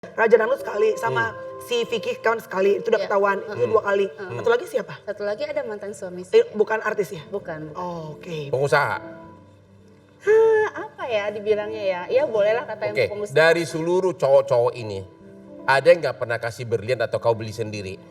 Raja Dangdut sekali sama si Vicky kan sekali itu udah ketahuan. Itu 2 kali. Satu lagi siapa? Satu lagi ada mantan suami saya. Bukan artis ya? Bukan. Oh, oke. Pengusaha. Apa ya dibilangnya ya? Ya bolehlah kata yang Oke, pengusaha. dari seluruh cowok-cowok ini, ada yang nggak pernah kasih berlian atau kau beli sendiri?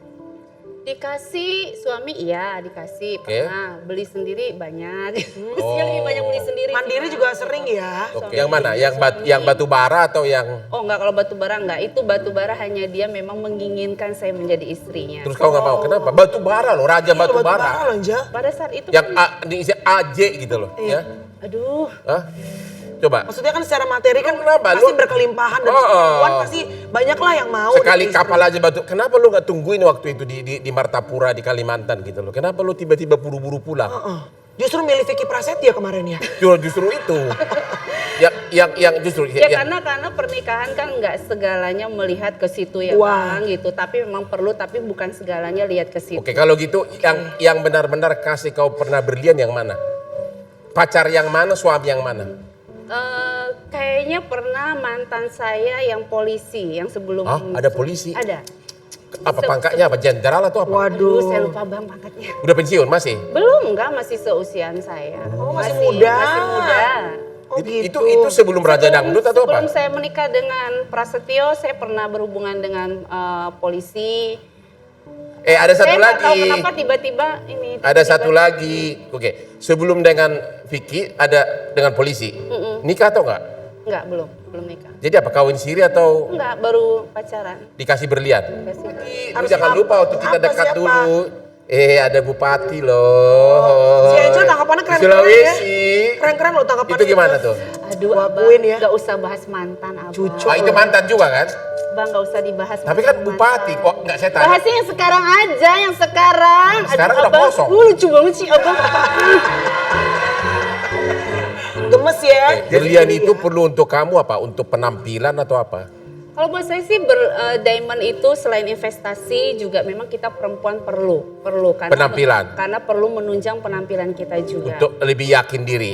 Dikasih suami iya dikasih. Oke. Pernah beli sendiri banyak. Dia lebih banyak beli sendiri. Mandiri sih, juga Mas. sering ya. Oke, yang mana? Yang batu bara atau yang... Oh enggak, kalau batu bara enggak. Itu batu bara hanya dia memang menginginkan saya menjadi istrinya. Terus kau nggak mau? Kenapa? Batu bara loh, raja batu bara. loh, Anja. Pada saat itu Yang kan, diisi AJ gitu loh. Ya. aduh. Hah? Coba. Maksudnya kan secara materi kan Kenapa? pasti Lu- berkelimpahan dan Oh, perempuan pasti banyak lah yang mau. Sekali jadi kapal aja batu. Kenapa lu nggak tungguin waktu itu di Martapura di Kalimantan gitu loh? Kenapa lu tiba-tiba buru-buru pulang? Justru milih Vicky Prasetya kemarin ya. Justru itu. yang justru Ya karena pernikahan kan nggak segalanya melihat ke situ ya Wah. Bang gitu. Tapi memang perlu tapi bukan segalanya lihat ke situ. Oke, kalau gitu yang benar-benar kasih kau pernah berlian yang mana? Pacar yang mana, suami yang mana? Kayaknya pernah mantan saya yang polisi yang sebelum Hah? Ada polisi? Ada. Apa pangkatnya apa? Jenderal atau apa? Aduh, saya lupa Bang pangkatnya. Udah pensiun masih? Belum enggak, masih seusiaan saya. Oh, masih muda. Masih muda. Oh gitu. Itu sebelum Raja Dangdut atau apa? Sebelum saya menikah dengan Prasetyo, saya pernah berhubungan dengan polisi. Ada satu Saya nggak tahu lagi. kenapa tiba-tiba ini. Ada tiba-tiba- satu lagi. Oke, sebelum dengan Vicky ada dengan polisi. Nikah atau enggak? Enggak, belum nikah. Jadi apa, kawin siri atau Enggak, baru pacaran. dikasih berlian? Kasih. Lu jangan lupa waktu kita Apa, dekat siapa? dulu. Ada bupati loh. Si Angel tangkapannya Di keren-keren ya. Sulawesi. Keren-keren loh tangkapannya. Itu gimana tuh? Aduh, Gua Abang, akuin ya. nggak usah bahas mantan, Abang. Cucu. Wah, itu mantan juga kan? Bang, nggak usah dibahas. Tapi kan mantan. bupati, kok nggak saya tanya. Bahasnya yang sekarang aja, yang sekarang. Sekarang Aduh, udah Abang, kosong. lucu banget sih, Abang. Gemes ya. Berlian itu perlu untuk kamu apa? Untuk penampilan atau apa? Kalau buat saya sih diamond itu selain investasi juga memang kita perempuan perlu karena Penampilan. karena perlu menunjang penampilan kita juga. Untuk lebih yakin diri.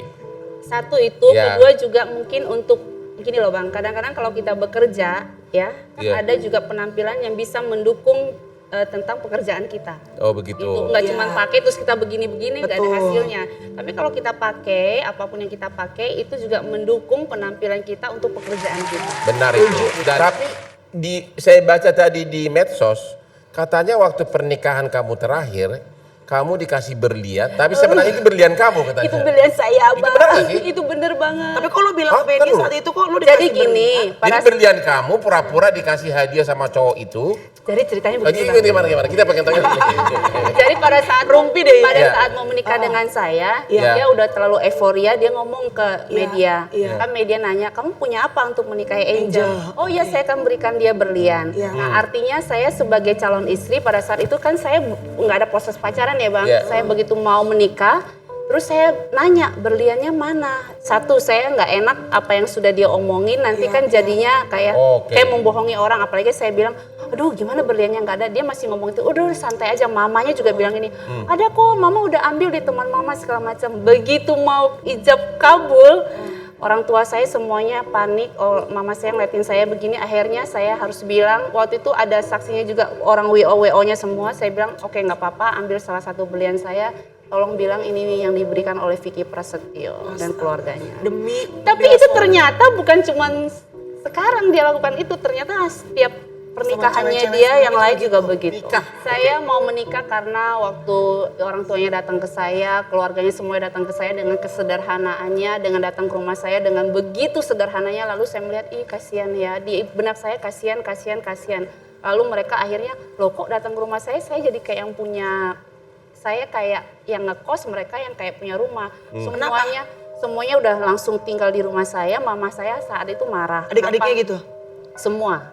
Satu itu, Ya. kedua juga mungkin untuk gini loh Bang, kadang-kadang kalau kita bekerja ya, kan Ya. ada juga penampilan yang bisa mendukung tentang pekerjaan kita. Oh begitu. Itu nggak Iya. cuma pakai terus kita begini-begini nggak ada Betul. hasilnya. Tapi kalau kita pakai apapun yang kita pakai itu juga mendukung penampilan kita untuk pekerjaan kita. Benar itu. Tapi saya baca tadi di medsos, katanya waktu pernikahan kamu terakhir, kamu dikasih berlian, tapi sebenarnya itu berlian kamu katanya. Itu belian saya Itu Bang. benar nggak sih? Itu bener banget. Tapi kok lu bilang Hah? ke Benny Kan lu? saat itu kok lu Jadi dikasih gini, Jadi berlian kamu pura-pura dikasih hadiah sama cowok itu. jadi ceritanya Lagi begini Bang. gimana? Kita pengen tanya. Jadi pada saat Rumpi deh, pada ya. saat mau menikah dengan saya, Iya. dia udah terlalu euforia, dia ngomong ke media. iya. Kan media nanya, "Kamu punya apa untuk menikahi Angel?" Angel, Oh iya, saya akan berikan dia berlian. Iya. Nah, artinya saya sebagai calon istri pada saat itu kan saya nggak ada proses pacaran ya, Bang. Iya. Saya begitu mau menikah, terus saya nanya berliannya mana. Satu, saya nggak enak apa yang sudah dia omongin, nanti kan jadinya Oke. kayak membohongi orang. Apalagi saya bilang, aduh gimana berliannya nggak ada. Dia masih ngomong itu, udah santai aja. Mamanya juga bilang ini, ada kok mama udah ambil di teman mama segala macam. Begitu mau ijab kabul, orang tua saya semuanya panik. Oh, mama saya ngeliatin saya begini, akhirnya saya harus bilang, waktu itu ada saksinya juga orang WO-nya semua. Saya bilang, oke nggak apa-apa, ambil salah satu berlian saya. Tolong bilang ini nih yang diberikan oleh Vicky Prasetyo dan keluarganya. demi Tapi itu ternyata bukan cuman sekarang dia lakukan itu, ternyata setiap pernikahannya cewek-cewek dia sebelumnya yang lain juga juga gitu. begitu. Nikah. Saya mau menikah karena waktu orang tuanya datang ke saya, keluarganya semua datang ke saya dengan kesederhanaannya, dengan datang ke rumah saya dengan begitu sederhananya, lalu saya melihat, ih kasihan ya, di benak saya kasihan. Lalu mereka akhirnya, loh kok datang ke rumah saya jadi kayak yang punya, saya kayak yang ngekos, mereka yang kayak punya rumah. Semuanya udah langsung tinggal di rumah saya. Mama saya saat itu marah. adik-adiknya Kenapa? gitu. Semua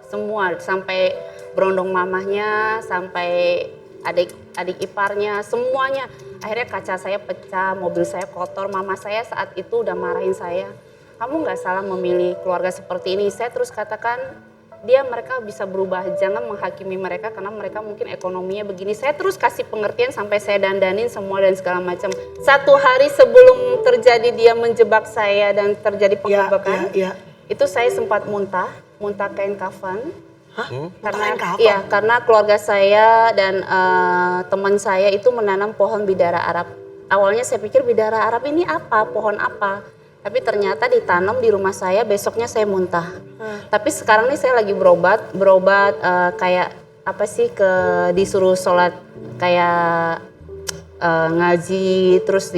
sampai berondong mamahnya, sampai adik iparnya, semuanya. Akhirnya kaca saya pecah, mobil saya kotor. Mama saya saat itu udah marahin saya. Kamu nggak salah memilih keluarga seperti ini. Saya terus katakan, mereka bisa berubah, jangan menghakimi mereka karena mereka mungkin ekonominya begini. Saya terus kasih pengertian sampai saya dandanin semua dan segala macam. 1 hari sebelum terjadi dia menjebak saya dan terjadi penggerebekan, Iya. itu saya sempat muntah kain kafan. Hah? Karena Kain kafan? iya, karena keluarga saya dan teman saya itu menanam pohon bidara Arab. Awalnya saya pikir bidara Arab ini apa, pohon apa? Tapi ternyata ditanam di rumah saya, besoknya saya muntah. Tapi sekarang nih saya lagi berobat kayak apa sih disuruh sholat kayak ngaji, terus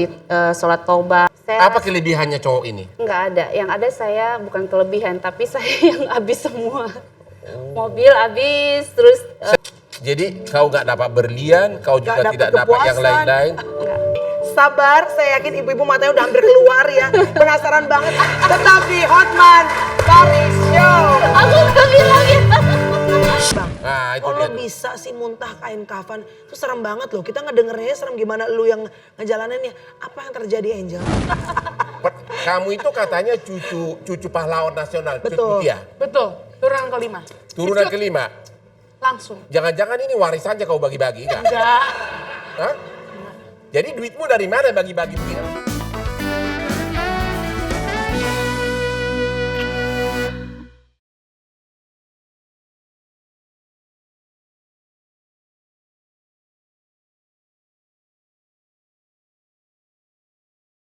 sholat tobat. Apa kelebihannya cowok ini? Nggak ada, yang ada saya bukan kelebihan, tapi saya yang habis semua. Mobil habis, terus Jadi kau nggak dapat berlian, kau juga Nggak tidak dapat dapat yang kepuasan. lain-lain. Sabar, saya yakin ibu-ibu matanya udah hampir keluar ya. Penasaran banget. Tetap di Hotman Paris Show. aku nggak bilang ya. Bang, Nah, itu kalau dia tuh. bisa sih muntah kain kafan, itu serem banget loh. Kita ngedengernya serem, gimana lu yang ngejalaninnya. Apa yang terjadi, Angel? Kamu itu katanya cucu pahlawan nasional, Betul. Cut Mutia. Betul, turunan kelima. Turunan kelima. Langsung. Jangan-jangan ini warisannya kau bagi-bagi, enggak? Enggak. Hah? Jadi duitmu dari mana bagi-bagi begini?